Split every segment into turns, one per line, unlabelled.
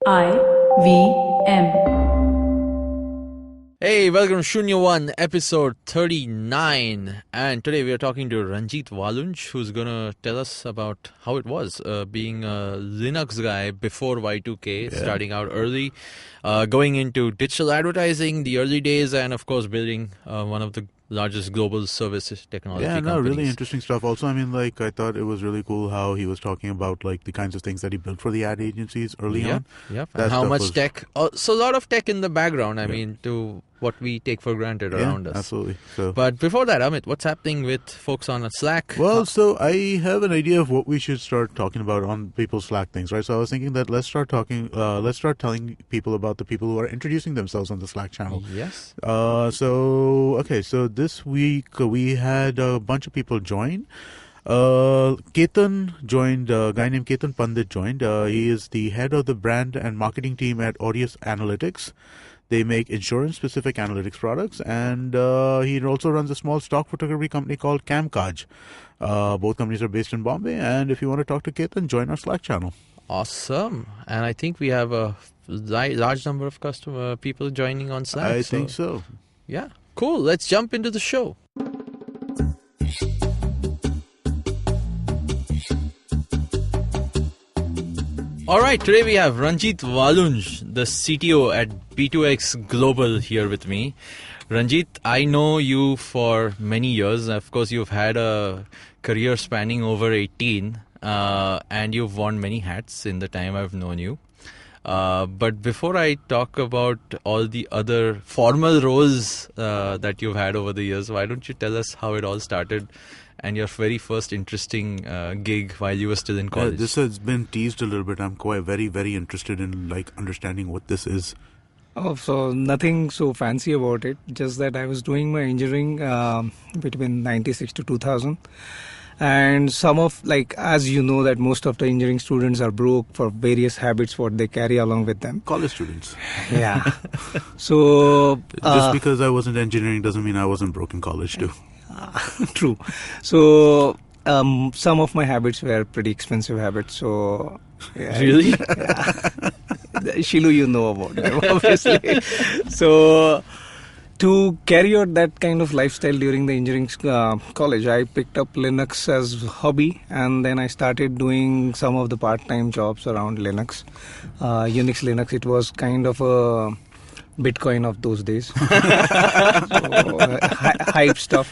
IVM.
Hey, welcome to Shunya One, episode 39. And today we are talking to Ranjeet Walunj, who's going to tell us about how it was being a Linux guy before Y2K, starting out early, going into digital advertising, the early days, and of course building one of the largest global services technology companies.
Really interesting stuff. Also, I thought it was really cool how he was talking about the kinds of things that he built for the ad agencies early on.
Yep. And how much tech. So a lot of tech in the background, to what we take for granted around us.
Absolutely.
But before that, Amit, what's happening with folks on Slack?
Well, so I have an idea of what we should start talking about on people's Slack things, right? So I was thinking that let's start telling people about the people who are introducing themselves on the Slack channel.
Yes.
So this week we had a bunch of people join. Ketan joined, a guy named Ketan Pandit joined. He is the head of the brand and marketing team at Audius Analytics. They make insurance-specific analytics products, and he also runs a small stock photography company called Camkaj. Both companies are based in Bombay, and if you want to talk to Ketan, join our Slack channel.
Awesome. And I think we have a large number of people joining on Slack.
I think so.
Yeah, cool. Let's jump into the show. All right, today we have Ranjeet Walunj, the CTO at B2X Global, here with me. Ranjeet, I know you for many years. Of course, you've had a career spanning over 18, and you've worn many hats in the time I've known you. But before I talk about all the other formal roles that you've had over the years, why don't you tell us how it all started and your very first interesting gig while you were still in college?
This has been teased a little bit. I'm quite very, very interested in understanding what this is.
Oh, so nothing so fancy about it. Just that I was doing my engineering between 96 to 2000. And some of, as you know, that most of the engineering students are broke for various habits what they carry along with them.
College students.
Yeah. So
just because I wasn't engineering doesn't mean I wasn't broke in college too.
True. So some of my habits were pretty expensive habits. So
really,
Shilu, you know about them, obviously. So to carry out that kind of lifestyle during the engineering college, I picked up Linux as a hobby, and then I started doing some of the part-time jobs around Linux, Unix, Linux. It was kind of a Bitcoin of those days. Hype stuff.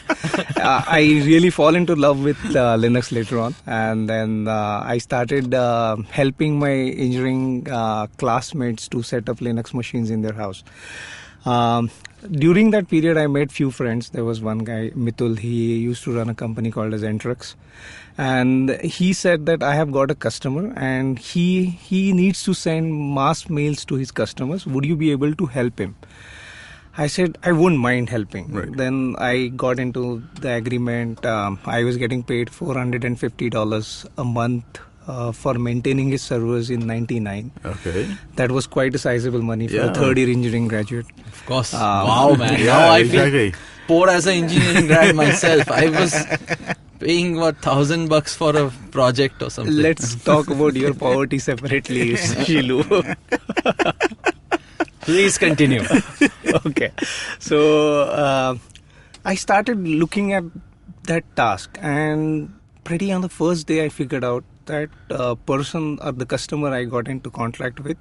I really fall into love with Linux later on, and then I started helping my engineering classmates to set up Linux machines in their house. During that period, I made few friends. There was one guy, Mitul. He used to run a company called as Entrux. And he said that I have got a customer and he needs to send mass mails to his customers. Would you be able to help him? I said, I wouldn't mind helping.
Right.
Then I got into the agreement. I was getting paid $450 a month for maintaining his servers in 99.
Okay.
That was quite a sizable money for a third-year engineering graduate.
Of course. Wow, man. Now I feel poor as an engineering grad myself. I was paying $1,000 for a project or something.
Let's talk about your poverty separately, Shilu.
Please continue.
Okay. So I started looking at that task, and pretty on the first day I figured out that person or the customer I got into contract with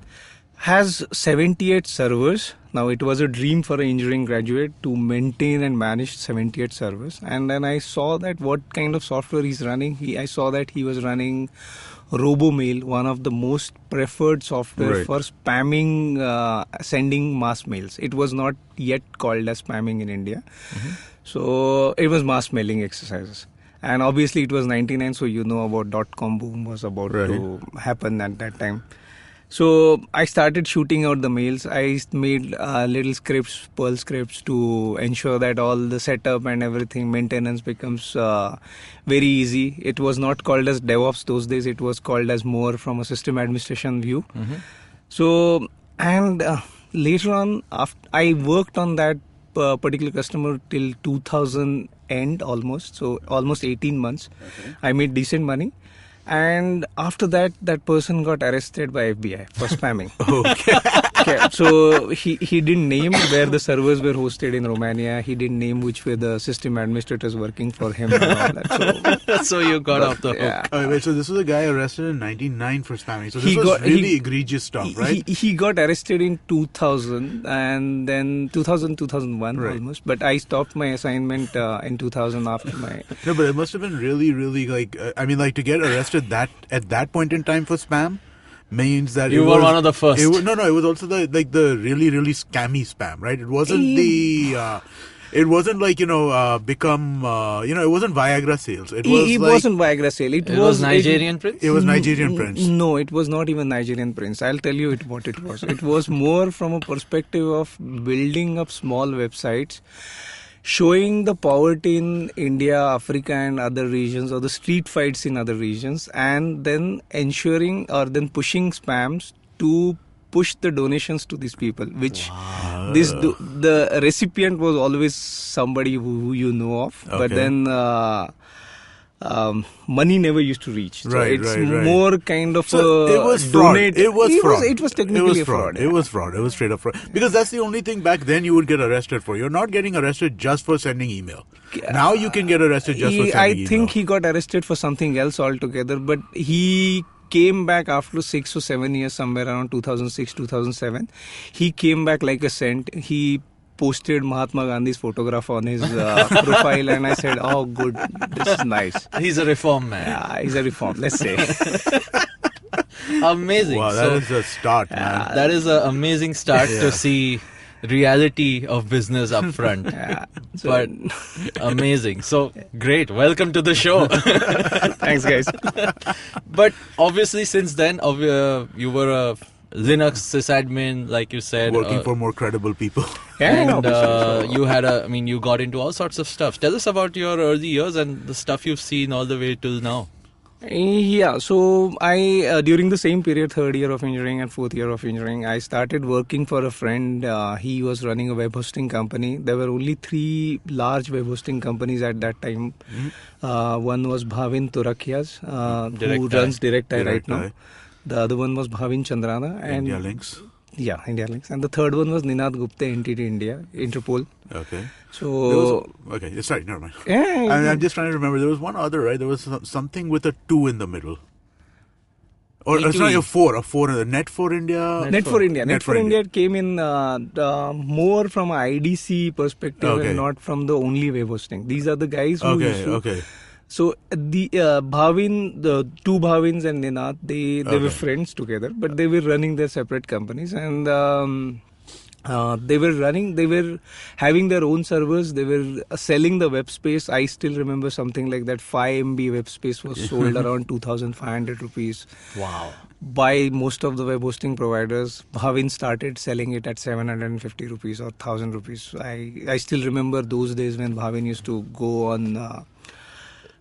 has 78 servers. Now, it was a dream for an engineering graduate to maintain and manage 78 servers. And then I saw that what kind of software he's running. I saw that he was running RoboMail, one of the most preferred software for spamming, sending mass mails. It was not yet called as spamming in India. Mm-hmm. So it was mass mailing exercises. And obviously it was 99, so you know about .com boom was about to happen at that time. So I started shooting out the mails. I made little scripts, Perl scripts, to ensure that all the setup and everything, maintenance becomes very easy. It was not called as DevOps those days. It was called as more from a system administration view. Mm-hmm. So, and later on, I worked on that particular customer till 2000 end almost. So almost 18 months. Okay. I made decent money. And after that, that person got arrested by FBI for spamming.
Okay.
So he didn't name where the servers were hosted in Romania. He didn't name which were the system administrators working for him and all that.
So you got off the hook.
Yeah.
Wait, so this was a guy arrested in 99 for spamming. So this was really egregious stuff, right?
He got arrested in 2000 and then 2001
Right.
almost. But I stopped my assignment in 2000 after my...
No, but it must have been really, really to get arrested at that point in time for spam means that
You were one of the first.
It was also the really, really scammy spam, right? It wasn't it wasn't like, it wasn't Viagra sales. It
wasn't Viagra sale. It was
Nigerian Prince?
It was Nigerian Prince.
No, it was not even Nigerian Prince. I'll tell you what it was. It was more from a perspective of building up small websites, showing the poverty in India, Africa and other regions, or the street fights in other regions, and then ensuring or then pushing spams to push the donations to these people, which the recipient was always somebody who you know of, but then money never used to reach. So it's more kind of
it was fraud. It was fraud.
It was technically fraud.
It was fraud. It was straight up fraud. Because that's the only thing back then you would get arrested for. You're not getting arrested just for sending email. Now you can get arrested just for sending email.
I think he got arrested for something else altogether, but he came back after 6 or 7 years, somewhere around 2006, 2007. He came back like a saint. He posted Mahatma Gandhi's photograph on his profile, and I said, oh, good, this is nice.
He's a reform man.
Yeah, he's a reform, let's say.
Amazing.
Wow, that is a start, man.
That is an amazing start to see reality of business up front. But amazing. So, great. Welcome to the show.
Thanks, guys.
But obviously, since then, you were a Linux sysadmin, like you said,
working for more credible people.
And you got into all sorts of stuff. Tell us about your early years and the stuff you've seen all the way till now.
Yeah, so I during the same period, third year of engineering and fourth year of engineering, I started working for a friend. He was running a web hosting company. There were only 3 large web hosting companies at that time. One was Bhavin Turakias, who runs DirectEye right now. The other one was Bhavin Chandrana and
India Links.
Yeah, India Links. And the third one was Ninad Gupta, NTT India, Interpol.
Okay.
So...
sorry, never mind.
Yeah,
I'm just trying to remember. There was one other, right? There was something with a 2 in the middle. Or sorry, a 4. Net for India?
Net for India. Net for India came in more from an IDC perspective and not from the only web hosting. These are the guys who used to...
Okay.
So the Bhavin, the 2 Bhavins and Ninad, they were friends together, but they were running their separate companies, and they were having their own servers. They were selling the web space. I still remember something like that 5 MB web space was sold around 2,500 rupees.
Wow.
By most of the web hosting providers. Bhavin started selling it at 750 rupees or 1,000 rupees. I still remember those days when Bhavin used to go on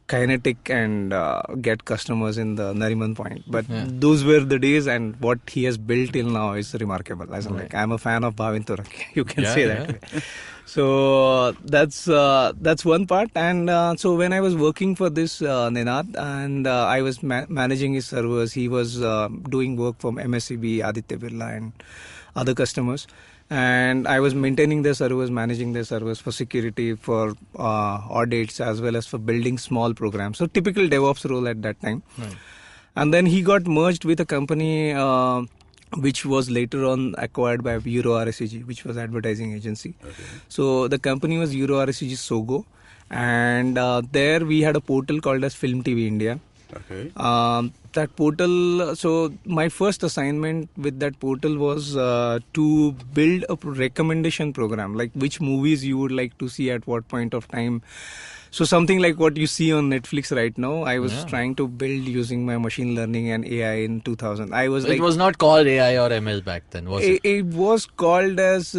Kinetic and get customers in the Nariman point. But those were the days, and what he has built till now is remarkable. I'm a fan of Bhavin Turaki. You can say that. So that's one part. And so when I was working for this Ninad, and I was managing his servers, he was doing work from MSCB, Aditya Birla and other customers. And I was maintaining their servers, managing their servers for security, for audits, as well as for building small programs. So typical DevOps role at that time. Right. And then he got merged with a company which was later on acquired by Euro RSCG, which was advertising agency. Okay. So the company was Euro RSCG Sogo. And there we had a portal called as Film TV India.
Okay.
That portal, so my first assignment with that portal was to build a recommendation program, like which movies you would like to see at what point of time. So something like what you see on Netflix right now, I was trying to build using my machine learning and AI in 2000. It
was not called AI or ML back then, was it?
It was called as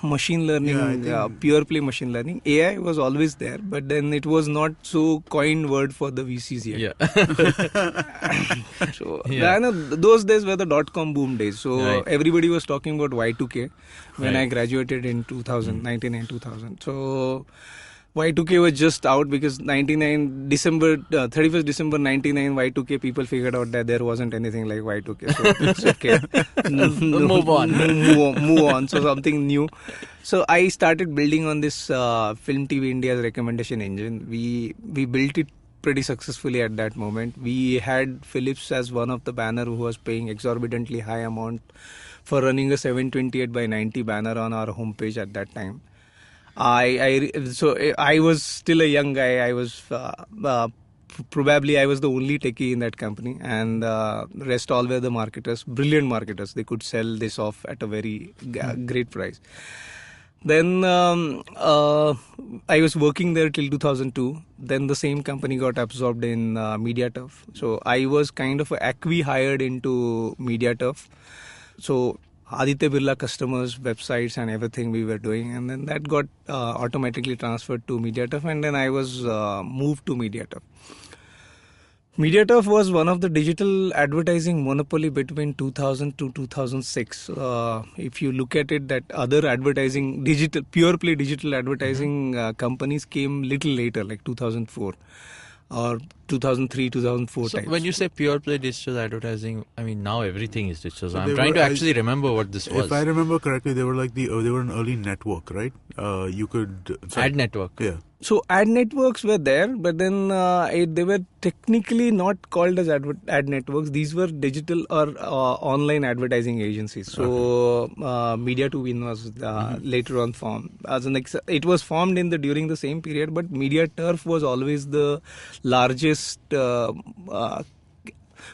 machine learning, pure play machine learning. AI was always there, but then it was not so coined word for the VCs yet. Yeah. So those days were the .com boom days. So everybody was talking about Y2K when I graduated in 2000, 19 and 2000. So Y2K was just out because 31st December 99 Y2K people figured out that there wasn't anything like Y2K. So it's okay.
Move on.
Move on. So something new. So I started building on this Film TV India's recommendation engine. We built it pretty successfully at that moment. We had Philips as one of the banner who was paying exorbitantly high amount for running a 728 by 90 banner on our homepage at that time. So I was still a young guy. I was probably I was the only techie in that company, and rest all were the marketers, brilliant marketers. They could sell this off at a very great price. Then I was working there till 2002. Then the same company got absorbed in MediaTurf. So I was kind of acqui-hired into MediaTurf. So Aditya Birla customers, websites and everything we were doing. And then that got automatically transferred to MediaTurf. And then I was moved to MediaTurf. MediaTurf was one of the digital advertising monopoly between 2000 to 2006. If you look at it, that other advertising, pure play digital advertising companies came little later, like 2004 or 2003, 2004
So
times.
when you say pure play digital advertising, I mean now everything is digital. So
So
I'm
they
trying
were-
to actually remember what this was.
If I remember correctly, they were like they were an early network, right? You could
Ad network.
Yeah.
So ad networks were there, but then they were technically not called as ad networks. These were digital or online advertising agencies. So Media to Win was later on formed. It was formed during the same period, but MediaTurf was always the largest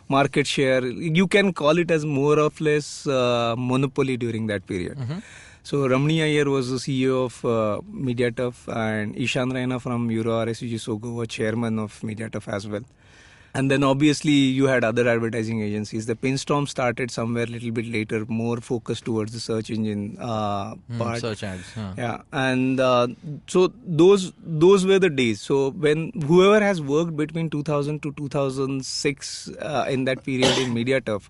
market share. You can call it as more or less monopoly during that period. So Ramani Iyer was the CEO of MediaTurf, and Ishan Raina from Euro RSUG Sogo was chairman of MediaTurf as well. And then obviously you had other advertising agencies. The Pinstorm started somewhere a little bit later, more focused towards the search engine part.
Search ads.
Yeah, and so those were the days. So when whoever has worked between 2000 to 2006 in that period in MediaTurf,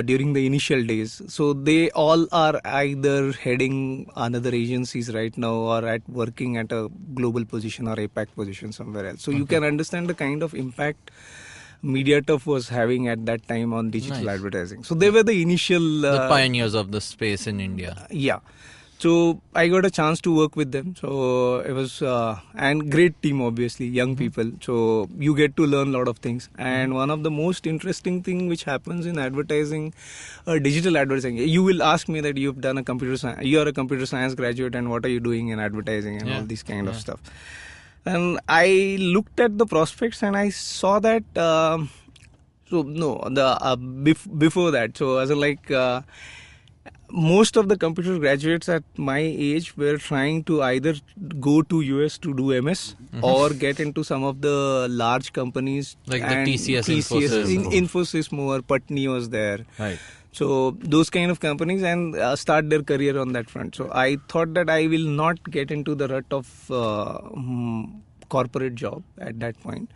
during the initial days, so they all are either heading another agencies right now or working at a global position or APAC position somewhere else. So you can understand the kind of impact MediaTurf was having at that time on digital advertising. So they were the initial
The pioneers of the space in India.
Yeah. So I got a chance to work with them. So it was and great team, obviously, young people. So you get to learn a lot of things. And one of the most interesting thing which happens in advertising, digital advertising, you will ask me that you've done a computer science, you are a computer science graduate, and what are you doing in advertising and all this kind of stuff. And I looked at the prospects and I saw that. Before that, so as most of the computer graduates at my age were trying to either go to US to do MS or get into some of the large companies
like the TCS Infosys.
Infosys more, Patni was there.
Right.
So those kind of companies and start their career on that front. So I thought that I will not get into the rut of corporate job at that point.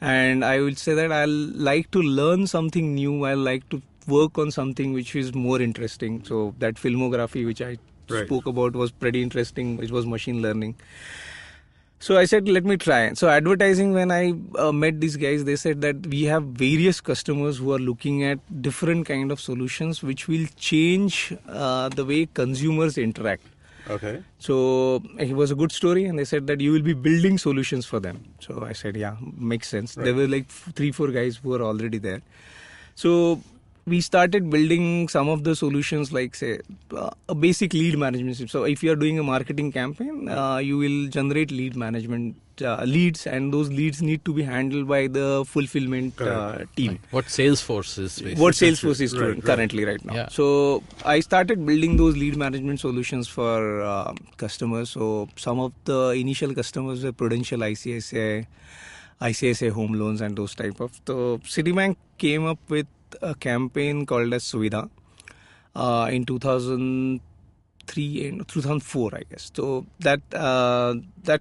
And I will say that I'll like to learn something new. I'll like to work on something which is more interesting. So that filmography which I spoke about was pretty interesting, which was machine learning. So I said, let me try. So advertising, when I met these guys, they said that we have various customers who are looking at different kind of solutions which will change the way consumers interact.
Okay.
So it was a good story, and they said that you will be building solutions for them. So I said, yeah, makes sense. There were like 3-4 guys who were already there. So we started building some of the solutions, like say a basic lead management system. So if you are doing a marketing campaign, you will generate lead management leads, and those leads need to be handled by the fulfillment team.
Right. What Salesforce is basically.
What Salesforce is doing currently right now.
Yeah.
So I started building those lead management solutions for customers. So some of the initial customers were Prudential, ICICI Home Loans and those type of. So Citibank came up with a campaign called as Suvidha in 2003 and 2004, I guess. So that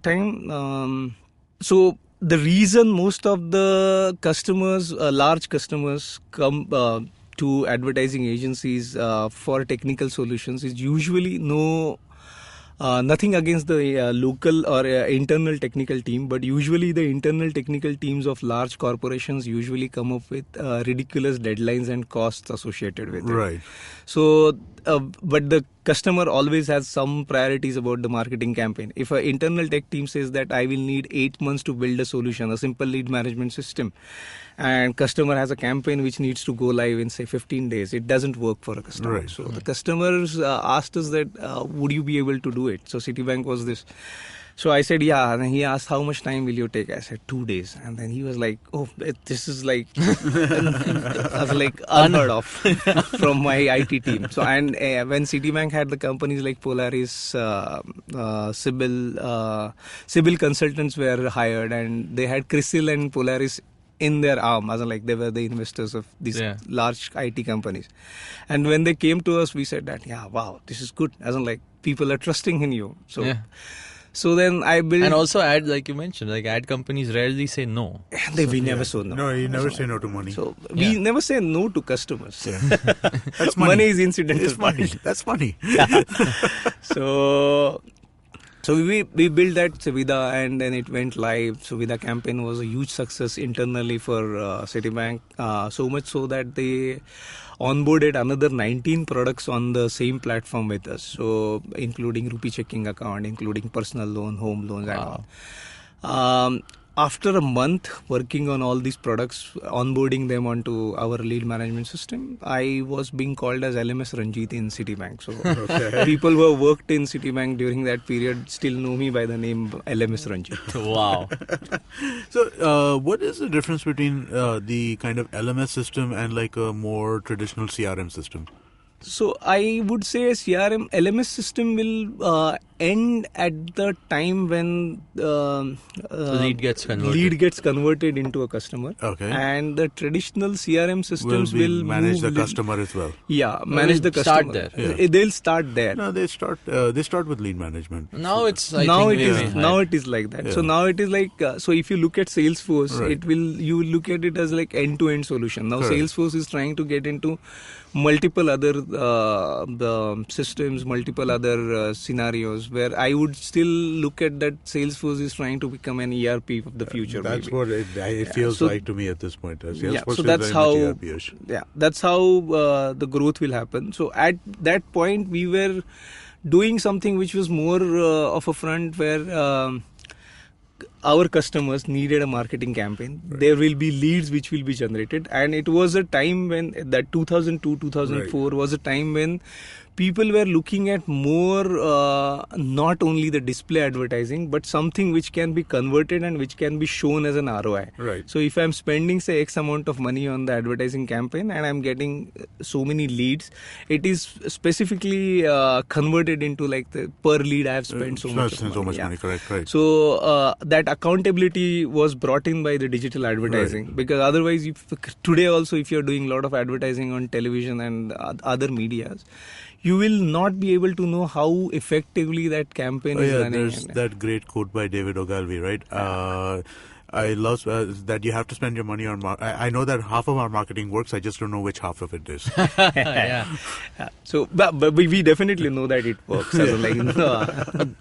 time, so the reason most of the customers, large customers, come to advertising agencies for technical solutions is usually no Nothing against the local or internal technical team, but usually the internal technical teams of large corporations usually come up with ridiculous deadlines and costs associated with it.
Right.
So, but the customer always has some priorities about the marketing campaign. If an internal tech team says that I will need 8 months to build a solution, a simple lead management system, and customer has a campaign which needs to go live in say 15 days, it doesn't work for a customer.
Right.
So the customers asked us that would you be able to do it? So Citibank was this. So I said, yeah. And he asked, how much time will you take? I said, 2 days. And then he was like, oh, this is like, I was like, unheard of from my IT team. So, and when Citibank had the companies like Polaris, Sibyl consultants were hired, and they had Crisil and Polaris in their arm, as in like they were the investors of these large IT companies. And when they came to us, we said that, yeah, wow, this is good. As in like people are trusting in you. So. Yeah. So then I built...
And also like you mentioned, like ad companies rarely say no.
We never say no.
No, you never say no to money.
So we never say no to customers.
Yeah. That's money.
Money is incidental.
It's money. That's money.
Yeah. So we built that Suvidha, and then it went live. Suvidha campaign was a huge success internally for Citibank. So much so that they onboarded another 19 products on the same platform with us. So including rupee checking account, including personal loan, home loans, and all. After a month working on all these products, onboarding them onto our lead management system, I was being called as LMS Ranjeet in Citibank. So people who have worked in Citibank during that period still know me by the name LMS Ranjeet.
Wow.
So what is the difference between the kind of LMS system and like a more traditional CRM system?
So I would say LMS system will end at the time when
lead gets
converted into a customer.
Okay.
And the traditional CRM systems will
manage the customer as well.
Yeah, manage the customer.
Start there. Yeah.
They'll start there.
No, they start with lead management.
Now it's
now it is like that. Yeah. So now it is like so if you look at Salesforce,
right,
you look at it as like end-to-end solution. Now
correct,
Salesforce is trying to get into multiple other systems, multiple other scenarios, where I would still look at that Salesforce is trying to become an ERP of the future.
That's
maybe
what it feels like to me at this point. Salesforce
so that's how that's how the growth will happen. So at that point, we were doing something which was more of a front where our customers needed a marketing campaign. Right. There will be leads which will be generated, and it was a time when that 2002, 2004 was a time when people were looking at more not only the display advertising, but something which can be converted and which can be shown as an ROI.
Right.
So if I'm spending say X amount of money on the advertising campaign and I'm getting so many leads, it is specifically converted into like the per lead I have spent so much money.
Correct, right.
So that accountability was brought in by the digital advertising, right, because otherwise today also if you're doing a lot of advertising on television and other medias, you will not be able to know how effectively that campaign is running.
There's that great quote by David Ogilvy, right? I love that you have to spend your money on I know that half of our marketing works, I just don't know which half of it is.
Yeah. So, but we definitely know that it works.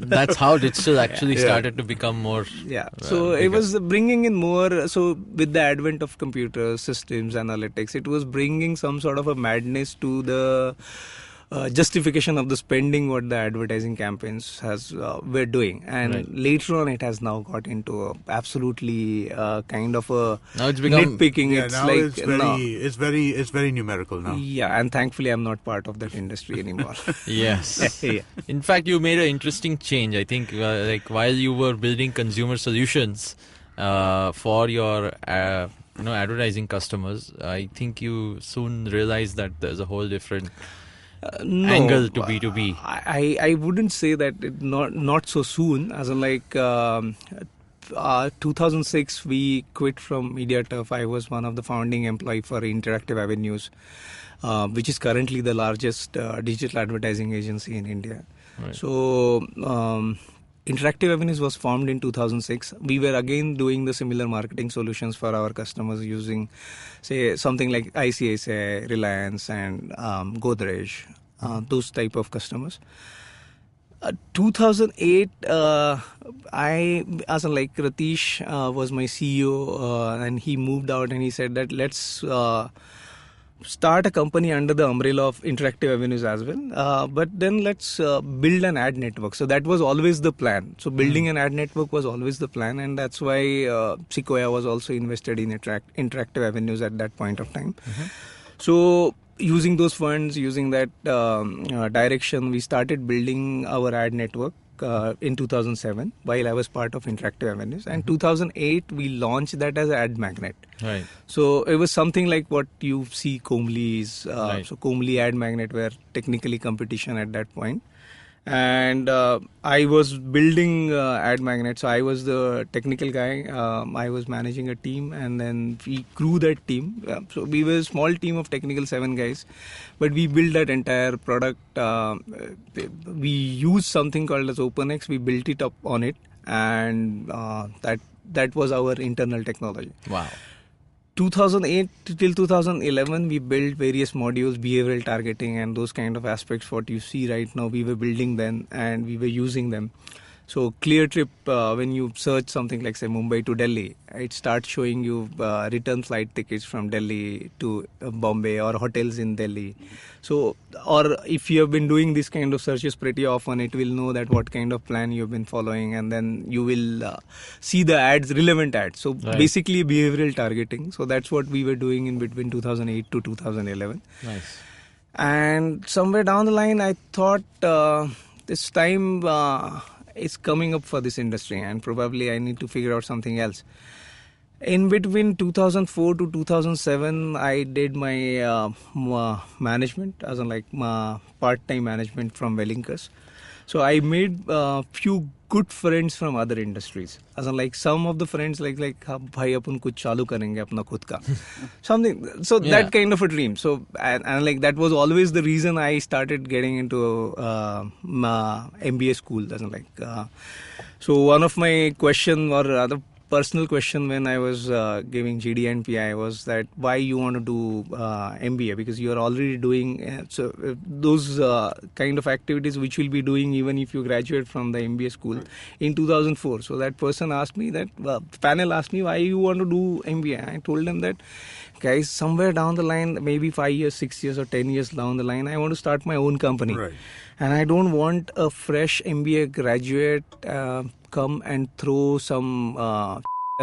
That's how digital actually started to become more.
Yeah. So it was bringing in more. So with the advent of computers, systems, analytics, it was bringing some sort of a madness to the justification of the spending what the advertising campaigns were doing, and later on it has now got into absolutely kind of a
now it's become
nitpicking.
Yeah, it's like it's very numerical now.
Yeah, and thankfully I'm not part of that industry anymore.
Yes. Yeah. In fact, you made an interesting change. I think like while you were building consumer solutions for your advertising customers, I think you soon realized that there's a whole different angle to B2B.
I wouldn't say that not so soon. As in like 2006, we quit from MediaTurf. I was one of the founding employees for Interactive Avenues, which is currently the largest digital advertising agency in India. Right. So Interactive Avenues was formed in 2006. We were again doing the similar marketing solutions for our customers using, say, something like ICICI, Reliance, and Godrej, those type of customers. 2008, I, as in like Ratish was my CEO, and he moved out and he said that let's start a company under the umbrella of Interactive Avenues as well. But then let's build an ad network. So that was always the plan. So building an ad network was always the plan, and that's why Sequoia was also invested in Interactive Avenues at that point of time. So using those funds, using that direction, we started building our ad network in 2007 while I was part of Interactive Avenues. And 2008, we launched that as Ad Magnet.
Right.
So it was something like what you see Comely's.
Right.
So Comely Ad Magnet were technically competition at that point. And I was building Ad Magnet, so I was the technical guy. I was managing a team, and then we grew that team. So we were a small team of technical 7 guys, but we built that entire product. We used something called as OpenX. We built it up on it, and that was our internal technology.
Wow.
2008 till 2011, we built various modules, behavioral targeting and those kind of aspects. What you see right now, we were building then and we were using them. So ClearTrip, when you search something like say Mumbai to Delhi, it starts showing you return flight tickets from Delhi to Bombay or hotels in Delhi. So, or if you have been doing this kind of searches pretty often, it will know that what kind of plan you have been following, and then you will see the ads, relevant ads. So basically behavioral targeting. So that's what we were doing in between 2008 to 2011.
Nice.
And somewhere down the line, I thought this time is coming up for this industry, and probably I need to figure out something else. In between 2004 to 2007, I did my management, as in like my part-time management from Wellinkers. So I made a few good friends from other industries. As in like some of the friends like bhai apun kuch chalu karenge apna khud ka. Something. So that kind of a dream. So and like that was always the reason I started getting into MBA school. As in like so one of my question or other personal question when I was giving GD and PI was that why you want to do MBA, because you are already doing those kind of activities which you'll be doing even if you graduate from the MBA school in 2004. So that person asked me that, panel asked me why you want to do MBA. I told them that, guys, somewhere down the line, maybe 5 years, 6 years or 10 years down the line, I want to start my own company.
Right.
And I don't want a fresh MBA graduate come and throw some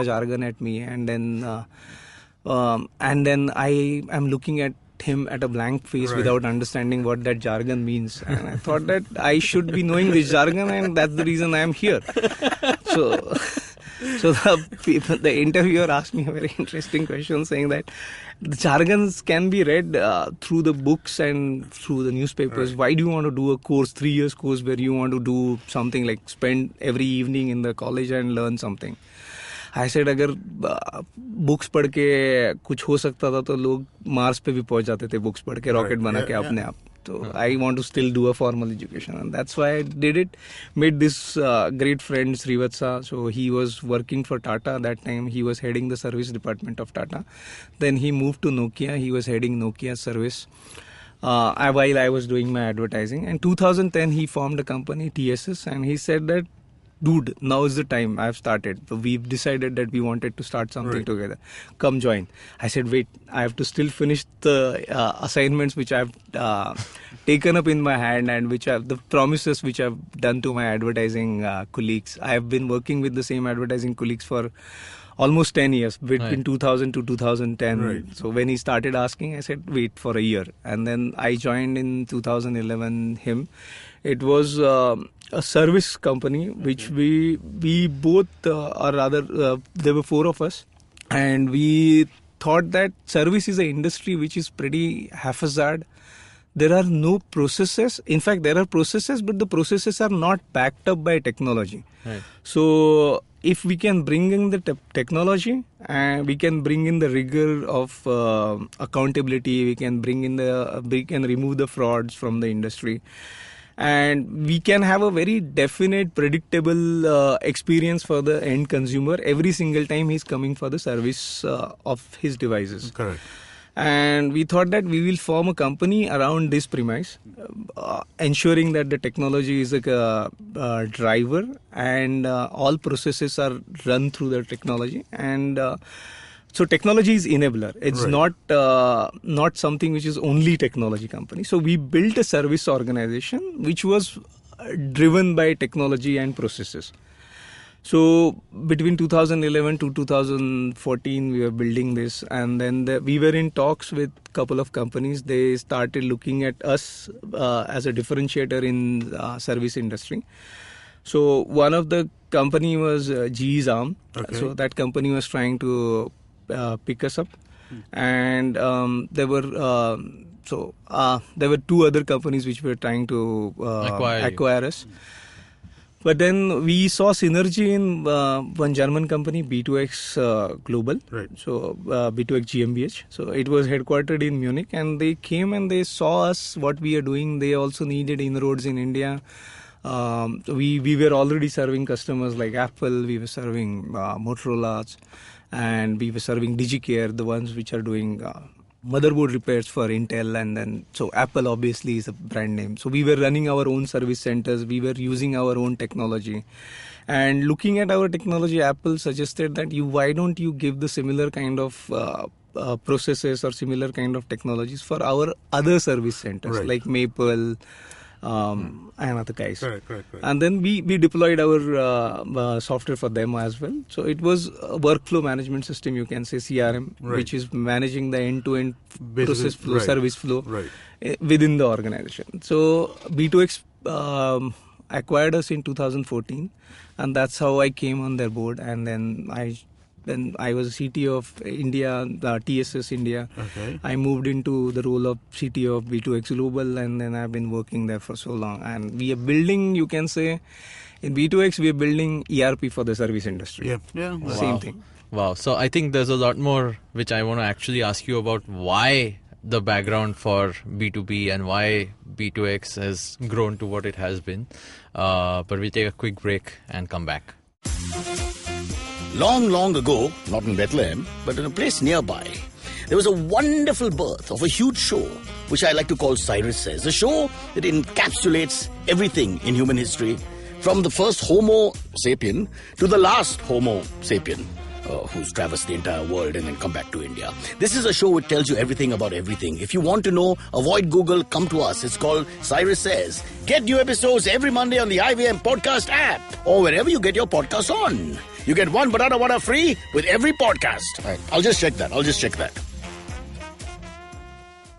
jargon at me, and then I am looking at him at a blank face without understanding what that jargon means. And I thought that I should be knowing this jargon, and that's the reason I am here. So the interviewer asked me a very interesting question, saying that the jargons can be read through the books and through the newspapers. Why do you want to do a course, 3 years course, where you want to do something like spend every evening in the college and learn something? I said, अगर books पढ़ के कुछ हो सकता था तो लोग Mars पे भी पहुंच जाते थे बुक्स पढ़ के, रॉकेट बना के अपने आप. So I want to still do a formal education, and that's why I did it. Made this great friend Srivatsa. So he was working for Tata that time. He was heading the service department of Tata. Then he moved to Nokia. He was heading Nokia service while I was doing my advertising. And 2010 he formed a company, TSS, and he said that, dude, now is the time. I've started. So we've decided that we wanted to start something together. Come join. I said, wait, I have to still finish the assignments which I've taken up in my hand, and which the promises which I've done to my advertising colleagues. I have been working with the same advertising colleagues for almost 10 years, between 2000 to 2010. So when he started asking, I said, wait for a year. And then I joined in 2011 him. It was a service company which we both, or rather there were 4 of us, and we thought that service is an industry which is pretty haphazard. There are no processes. In fact, there are processes, but the processes are not backed up by technology. So if we can bring in the technology, and we can bring in the rigor of accountability, we can remove the frauds from the industry, and we can have a very definite, predictable experience for the end consumer every single time he's coming for the service of his devices.
Correct.
And we thought that we will form a company around this premise, ensuring that the technology is a driver and all processes are run through the technology. And so technology is enabler. It's not something which is only technology company. So we built a service organization which was driven by technology and processes. So between 2011 to 2014, we were building this, and then we were in talks with a couple of companies. They started looking at us as a differentiator in service industry. So one of the company was GE's arm. Okay. So that company was trying to pick us up, and there were two other companies which were trying to acquire us. But then we saw synergy in one German company, B2X Global, so B2X GmbH. So it was headquartered in Munich, and they came and they saw us, what we are doing. They also needed inroads in India. We were already serving customers like Apple, we were serving Motorola, and we were serving DigiCare, the ones which are doing motherboard repairs for Intel, and then so Apple obviously is a brand name. So we were running our own service centers, we were using our own technology, and looking at our technology, Apple suggested that why don't you give the similar kind of processes or similar kind of technologies for our other service centers like Maple and other guys. Correct. And then we deployed our software for them as well. So it was a workflow management system, you can say CRM, which is managing the end-to-end process flow, service flow within the organization. So B2X acquired us in 2014, and that's how I came on their board. And then I was CTO of India, TSS India. Okay. I moved into the role of CTO of B2X Global, and then I've been working there for so long. And we are building, you can say, in B2X, we are building ERP for the service industry. Yeah. Same thing.
Wow. So I think there's a lot more which I want to actually ask you about, why the background for B2B and why B2X has grown to what it has been. But we'll take a quick break and come back.
Long, long ago, not in Bethlehem, but in a place nearby, there was a wonderful birth of a huge show, which I like to call Cyrus Says. A show that encapsulates everything in human history, from the first Homo sapien to the last Homo sapien, who's traversed the entire world and then come back to India. This is a show which tells you everything about everything. If you want to know, avoid Google, come to us. It's called Cyrus Says. Get new episodes every Monday on the IVM Podcast app or wherever you get your podcasts on. You get one banana vada free with every podcast. Right. I'll just check that.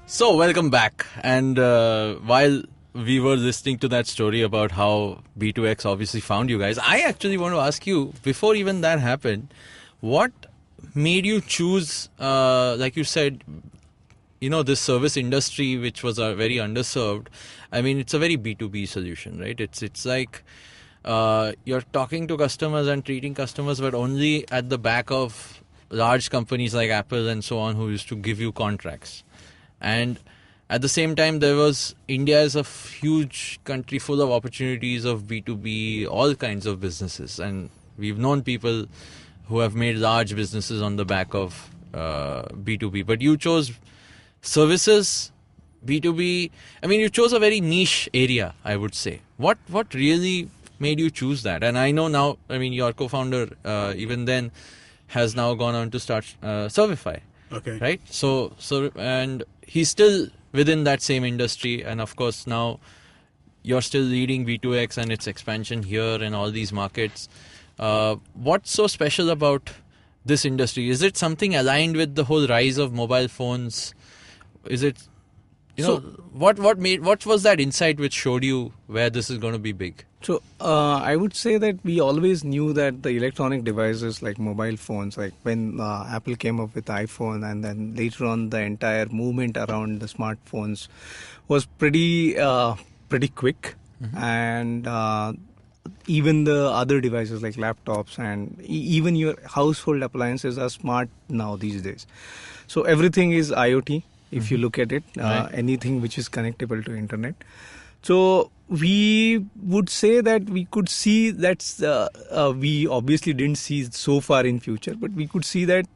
So, welcome back. And while we were listening to that story about how B2X obviously found you guys, I actually want to ask you, before even that happened, what made you choose, like you said, this service industry, which was very underserved. I mean, it's a very B2B solution, right? It's like you're talking to customers and treating customers, but only at the back of large companies like Apple and so on, who used to give you contracts. And at the same time, India is a huge country full of opportunities of B2B, all kinds of businesses. And we've known people who have made large businesses on the back of B2B. But you chose services, B2B. I mean, you chose a very niche area, I would say. What really made you choose that? And I know now, I mean, your co-founder, even then, has now gone on to start Servify. Okay. Right? So, and he's still within that same industry. And of course, now you're still leading B2X and its expansion here in all these markets. What's so special about this industry? Is it something aligned with the whole rise of mobile phones? Is it, what was that insight which showed you where this is going to be big?
So I would say that we always knew that the electronic devices like mobile phones, like when Apple came up with iPhone, and then later on the entire movement around the smartphones was pretty quick. Mm-hmm. And even the other devices like laptops and even your household appliances are smart now these days. So everything is IoT if you look at it, anything which is connectable to internet. So we would say that we could see that we obviously didn't see so far in future, but we could see that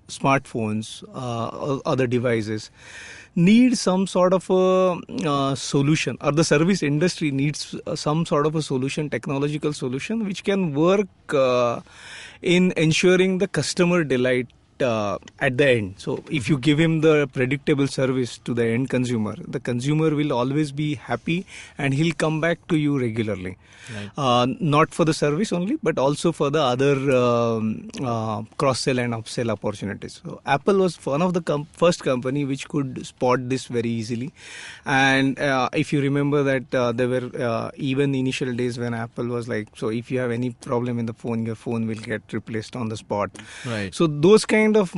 smartphones, other devices need some sort of a solution, or the service industry needs some sort of a solution, technological solution, which can work in ensuring the customer delight at the end. So if you give him the predictable service to the end consumer, the consumer will always be happy and he'll come back to you regularly. Right. Not for the service only, but also for the other cross-sell and upsell opportunities. So Apple was one of the first company which could spot this very easily. And if you remember that there were even initial days when Apple was like, so if you have any problem in the phone, your phone will get replaced on the spot.
Right.
So those kind of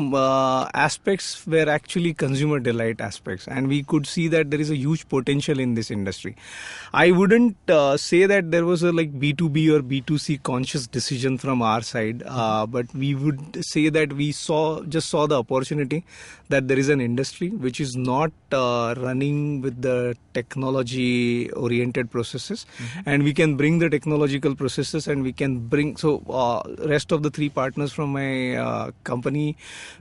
aspects were actually consumer delight aspects, and we could see that there is a huge potential in this industry. I wouldn't say that there was a like B2B or B2C conscious decision from our side, but we would say that we just saw the opportunity that there is an industry which is not running with the technology oriented processes, and we can bring the technological processes, and we can bring rest of the three partners from my company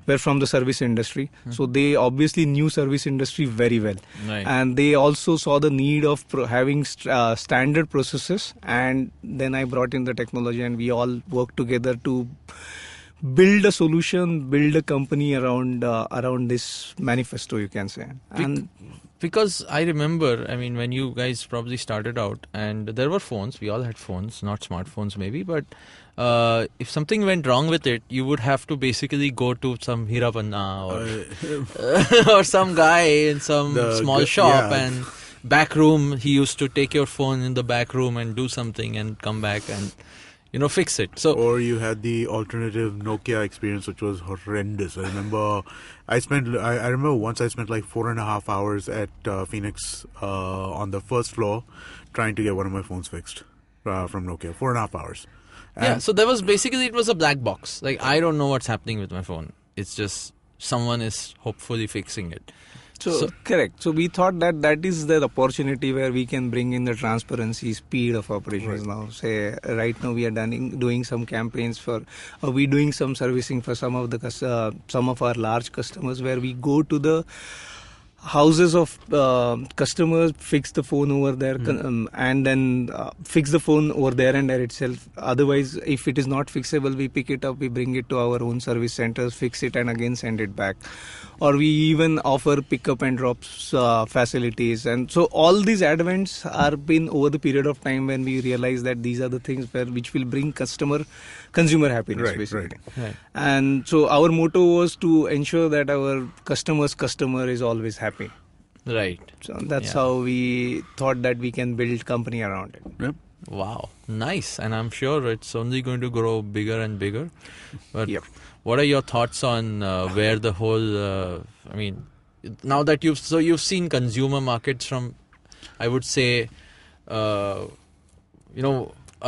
were from the service industry. So they obviously knew service industry very well.
Right.
And they also saw the need of having standard processes, and then I brought in the technology, and we all worked together to build a solution, build a company around this manifesto, you can say. And
because I remember, I mean, when you guys probably started out, and there were phones, we all had phones, not smartphones maybe, but if something went wrong with it, you would have to basically go to some Hirapanna or or some guy in some small shop, and back room, he used to take your phone in the back room and do something and come back and fix it. So,
or you had the alternative Nokia experience, which was horrendous. I remember I remember once I spent like 4.5 hours at Phoenix on the first floor trying to get one of my phones fixed from Nokia. 4.5 hours.
And so there was basically, it was a black box. Like, I don't know what's happening with my phone. It's just someone is hopefully fixing it.
So correct. So we thought that is the opportunity where we can bring in the transparency, speed of operations. Right. Now, say right now we are doing some campaigns we doing some servicing for some of our large customers, where we go to the houses of customers, fix the phone over there, and then fix the phone over there and there itself. Otherwise, if it is not fixable, we pick it up, we bring it to our own service centers, fix it, and again send it back. Or we even offer pickup and drops facilities. And so all these advents are been over the period of time when we realize that these are the things which will bring consumer happiness, basically. Right. And so our motto was to ensure that our customer is always happy.
Right.
So that's how we thought that we can build company around it.
Yep.
Wow. Nice. And I'm sure it's only going to grow bigger and bigger. But what are your thoughts on where the whole, I mean, now that you've seen consumer markets from, I would say, a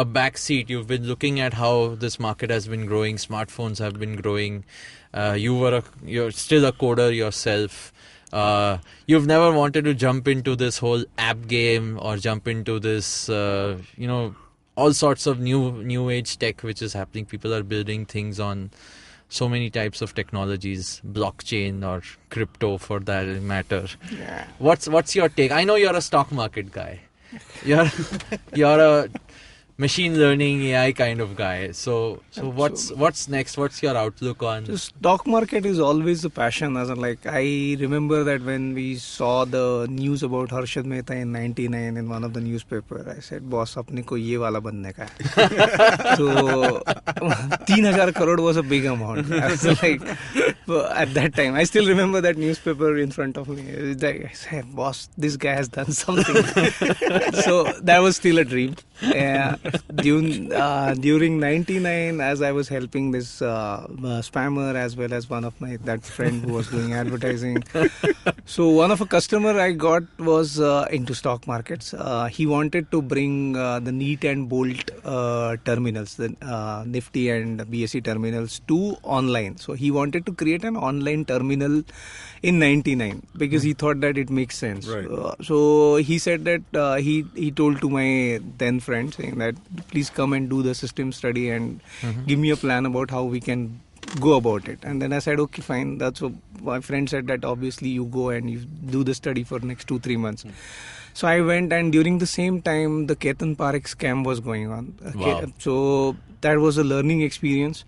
back seat. You've been looking at how this market has been growing. Smartphones have been growing. You're still a coder yourself. You've never wanted to jump into this whole app game or jump into this, all sorts of new age tech which is happening. People are building things on so many types of technologies, blockchain or crypto for that matter. Yeah. What's your take? I know you're a stock market guy. You're a machine learning AI kind of guy. So what's next? What's your outlook on?
The stock market is always a passion. I remember that when we saw the news about Harshad Mehta in 99 in one of the newspaper, I said, boss, apne ko ye wala banne ka hai. So 3,000 crore was a big amount. I was like, at that time, I still remember that newspaper in front of me. I said, boss, this guy has done something. So that was still a dream. During 99, as I was helping this spammer as well as one of that friend who was doing advertising. So one of a customer I got was into stock markets. He wanted to bring the neat and bolt terminals, the Nifty and BSE terminals to online. So he wanted to create an online terminal in 99 because he thought that it makes sense.
Right.
So he said that he told to my then friend saying that please come and do the system study and give me a plan about how we can go about it. And then I said, okay, fine. That's what my friend said, that obviously you go and you do the study for next 2-3 months. So I went, and during the same time the Ketan Parekh scam was going on.
Wow.
So that was a learning experience.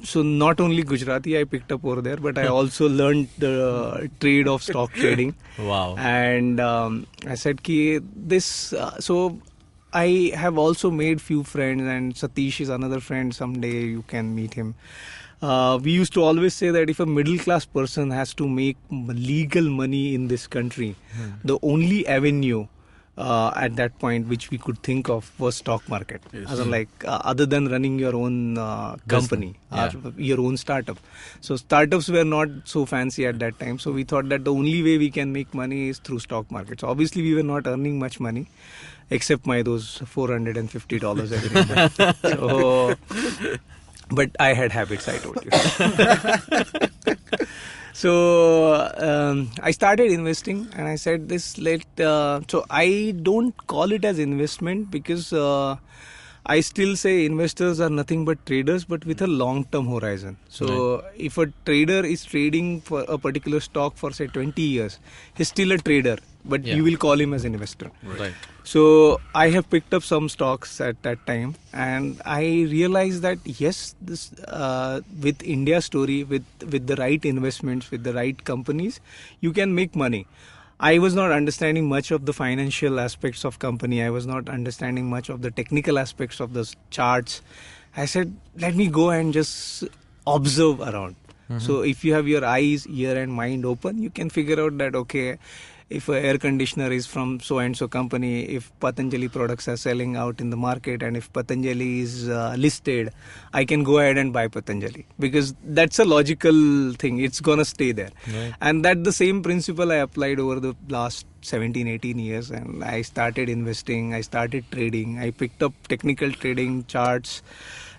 So not only Gujarati I picked up over there, but I also learned the trade of stock trading.
Wow.
And I said ki this. So I have also made few friends, and Satish is another friend. Someday you can meet him. We used to always say that if a middle class person has to make legal money in this country, the only avenue at that point which we could think of was stock market.
Yes.
As in like other than running your own company,
Yeah.
or your own startup. So startups were not so fancy at that time. So we thought that the only way we can make money is through stock market. So obviously we were not earning much money, except those $450 every month. So, but I had habits, I told you. So I started investing, and I said so I don't call it as investment because I still say investors are nothing but traders, but with a long-term horizon. So if a trader is trading for a particular stock for say 20 years, he's still a trader, but you will call him as an investor.
Right.
So I have picked up some stocks at that time, and I realized that yes, this with India story, with the right investments, with the right companies, you can make money. I was not understanding much of the financial aspects of company. I was not understanding much of the technical aspects of the charts. I said, let me go and just observe around. So if you have your eyes, ear and mind open, you can figure out that, okay, if an air conditioner is from so and so company, if Patanjali products are selling out in the market, and if Patanjali is listed, I can go ahead and buy Patanjali, because that's a logical thing. It's going to stay there.
Right.
And that the same principle I applied over the last 17-18 years, and I started investing, I started trading, I picked up technical trading charts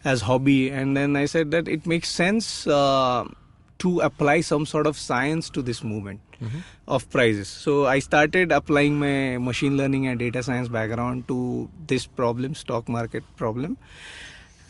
as hobby, and then I said that it makes sense to apply some sort of science to this movement of prices. So I started applying my machine learning and data science background to this problem, stock market problem.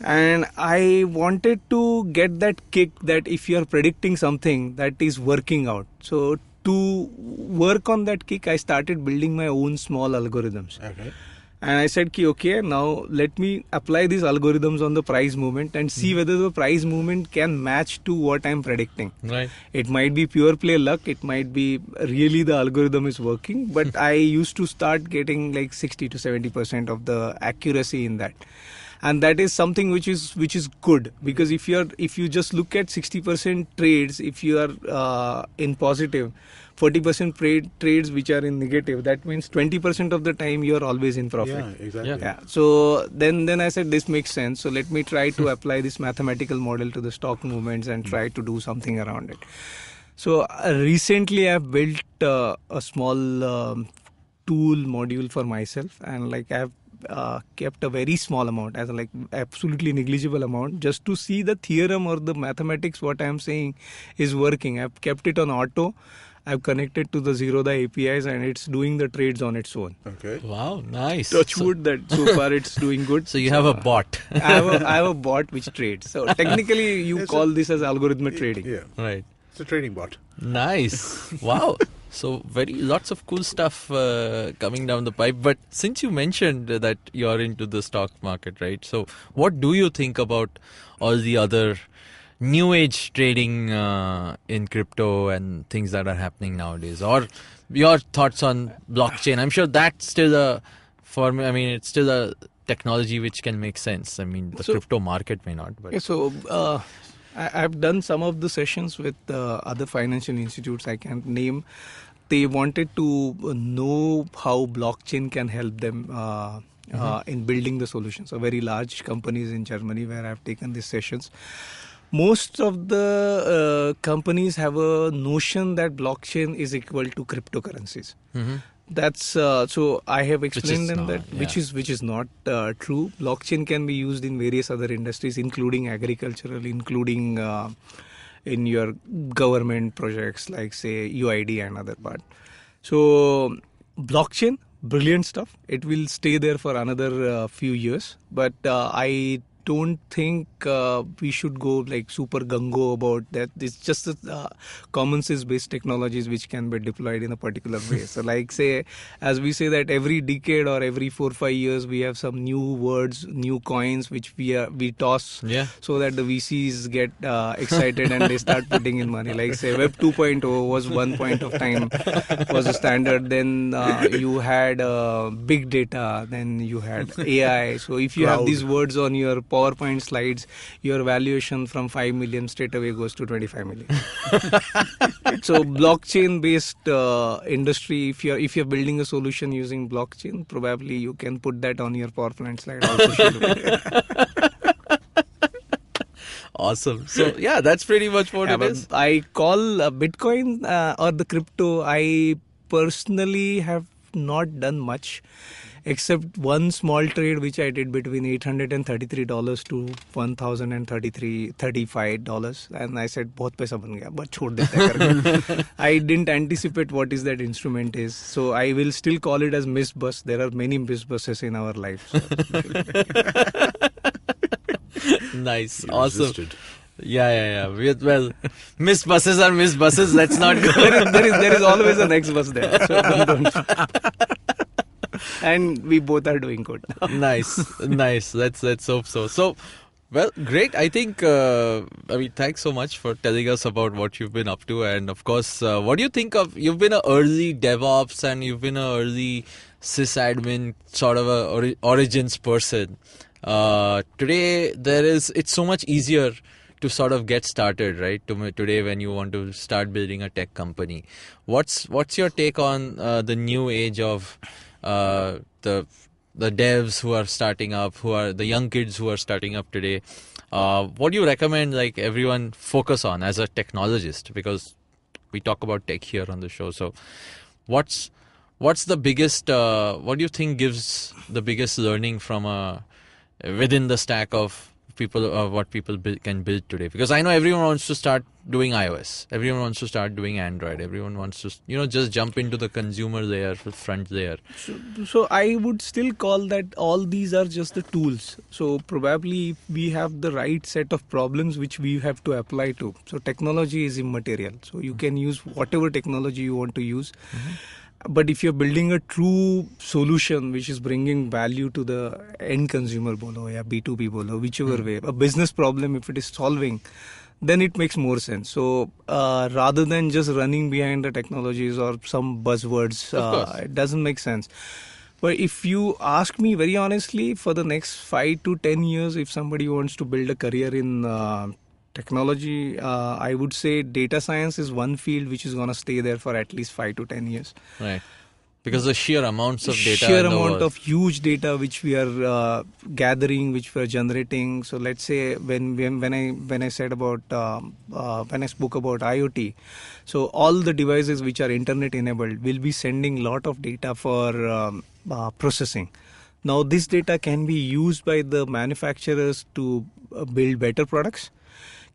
And I wanted to get that kick that if you are predicting something, that is working out. So to work on that kick, I started building my own small algorithms.
Okay.
And I said, okay, now let me apply these algorithms on the price movement and see whether the price movement can match to what I'm predicting.
Right.
It might be pure play luck. It might be really the algorithm is working. But I used to start getting like 60 to 70% of the accuracy in that. And that is something which is good, because if you just look at 60% trades, if you are in positive, 40% trades which are in negative, that means 20% of the time you are always in profit.
Yeah, exactly.
Yeah.
Yeah. So then I said this makes sense. So let me try to apply this mathematical model to the stock movements and try to do something around it. So recently I've built a small tool module for myself, and like I've kept a very small amount, as like absolutely negligible amount, just to see the theorem or the mathematics what I'm saying is working. I've kept it on auto. I've connected to the Zerodha APIs, and it's doing the trades on its own.
Okay.
Wow, nice.
Touch wood that so far it's doing good.
So you have a bot.
I have a bot which trades. So technically you call this as algorithmic trading.
Yeah.
Right.
It's a trading bot.
Nice. Wow. So lots of cool stuff coming down the pipe. But since you mentioned that you're into the stock market, right? So what do you think about all the other new age trading in crypto and things that are happening nowadays, or your thoughts on blockchain? I'm sure that's still it's still a technology which can make sense. I mean, the crypto market may not, but
Okay, so I've done some of the sessions with other financial institutes I can't name. They wanted to know how blockchain can help them in building the solutions. So very large companies in Germany where I've taken these sessions. Most of the companies have a notion that blockchain is equal to cryptocurrencies. That's so I have explained them that which is not true. Blockchain can be used in various other industries, including agricultural, including in your government projects like say UID and other part. So blockchain, brilliant stuff. It will stay there for another few years, but I don't think we should go like super gung-ho about that. It's just common sense based technologies which can be deployed in a particular way. So like say, as we say that every decade or every 4-5 years we have some new words, new coins which we toss so that the VCs get excited and they start putting in money. Like say Web 2.0 was one point of time was a standard. Then you had big data. Then you had AI. So if you have these words on your PowerPoint slides, your valuation from 5 million straight away goes to 25 million. So blockchain based industry, if you're building a solution using blockchain, probably you can put that on your PowerPoint slide also.
Awesome. So yeah, that's pretty much what it is.
I call Bitcoin or the crypto, I personally have not done much, except one small trade which I did between $833 to $1,035, and I said बहुत पैसा बन गया, but छोड़ देते हैं करके. I didn't anticipate what is that instrument is, so I will still call it as miss bus. There are many miss buses in our life. So.
Nice, awesome. Yeah. Well, miss buses are miss buses. Let's not go.
there is always a next bus there. So don't. And we both are doing good.
Nice. Let's hope so. So, well, great. I think, thanks so much for telling us about what you've been up to. And of course, what do you think of, you've been an early DevOps and you've been an early sysadmin sort of a origins person. Today, it's so much easier to sort of get started, right? Today, when you want to start building a tech company, what's your take on the new age of the devs who are starting up, who are the young kids who are starting up today? What do you recommend like everyone focus on as a technologist? Because we talk about tech here on the show. So what's the biggest, what do you think gives the biggest learning from within the stack of people, what people can build today? Because I know everyone wants to start doing iOS, everyone wants to start doing Android, everyone wants to just jump into the consumer layer, front layer.
So I would still call that all these are just the tools. So probably we have the right set of problems which we have to apply to. So technology is immaterial, so you can use whatever technology you want to use. But if you're building a true solution which is bringing value to the end consumer, bolo, ya B2B bolo, whichever way, a business problem, if it is solving, then it makes more sense. So rather than just running behind the technologies or some buzzwords, it doesn't make sense. But if you ask me very honestly, for the next 5 to 10 years, if somebody wants to build a career in technology, I would say data science is one field which is going to stay there for at least 5 to 10 years.
Right. Because the sheer amounts of data.
Sheer amount of huge data which we are gathering, which we are generating. So let's say when I said about, when I spoke about IoT, so all the devices which are internet enabled will be sending a lot of data for processing. Now this data can be used by the manufacturers to build better products,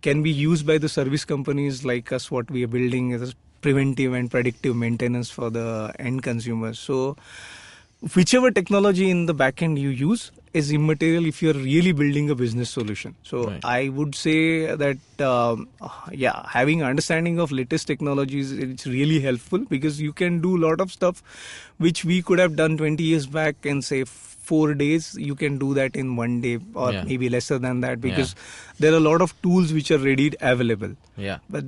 can be used by the service companies like us, what we are building as preventive and predictive maintenance for the end consumers. So whichever technology in the back end you use is immaterial if you're really building a business solution. So right. I would say that, having understanding of latest technologies, it's really helpful because you can do a lot of stuff which we could have done 20 years back in say 4 days. You can do that in 1 day or maybe lesser than that because there are a lot of tools which are ready available.
Yeah.
But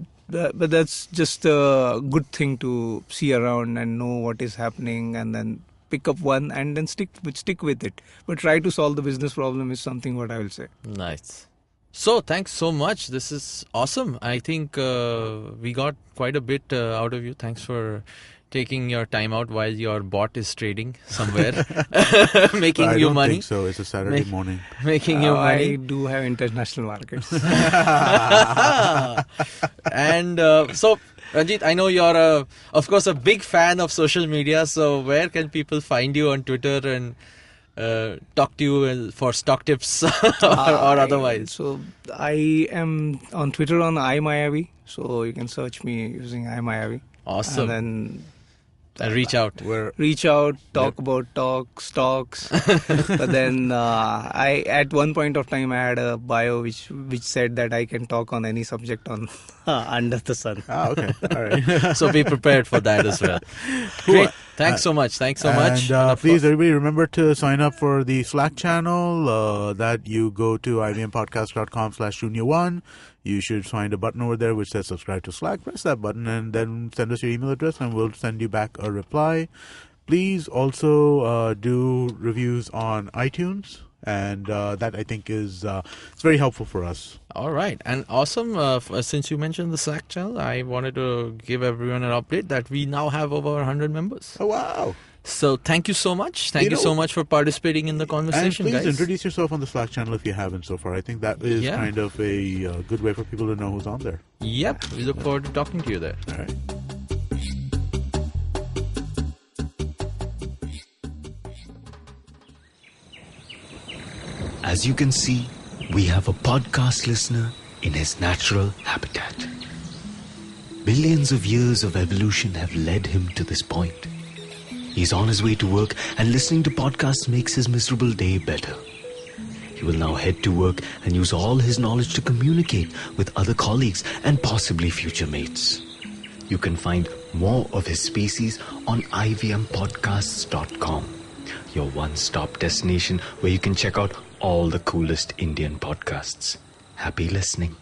that's just a good thing to see around and know what is happening and then pick up one and then stick with it. But try to solve the business problem is something what I will say.
Nice. So thanks so much. This is awesome. I think we got quite a bit out of you. Thanks for taking your time out while your bot is trading somewhere, making
I
you
don't
money.
think so. It's a Saturday morning.
Making you
I
money.
do have international markets.
And so, Ranjeet, I know you're, of course, a big fan of social media. So where can people find you on Twitter and talk to you for stock tips or otherwise?
So I am on Twitter on iMayavi. So you can search me using iMayavi.
Awesome.
And
And reach out.
reach out, talk about stocks. But then I, at one point of time, I had a bio which said that I can talk on any subject on under the sun.
Okay. All right.
So be prepared for that as well. Great. Thanks so much. Thanks so much.
And please, everybody, remember to sign up for the Slack channel. That you go to ivmpodcast.com/Shunya One. You should find a button over there which says subscribe to Slack. Press that button and then send us your email address and we'll send you back a reply. Please also do reviews on iTunes. And that, I think, is it's very helpful for us.
All right. And awesome. Since you mentioned the Slack channel, I wanted to give everyone an update that we now have over 100 members.
Oh, wow.
So thank you so much. Thank you so much for participating in the conversation,
and please
guys.
introduce yourself on the Slack channel if you haven't so far. I think that is kind of a good way for people to know who's on there.
Yep. We look forward to talking to you there.
All right.
As you can see, we have a podcast listener in his natural habitat. Billions of years of evolution have led him to this point. He's on his way to work and listening to podcasts makes his miserable day better. He will now head to work and use all his knowledge to communicate with other colleagues and possibly future mates. You can find more of his species on ivmpodcasts.com, your one-stop destination where you can check out all the coolest Indian podcasts. Happy listening.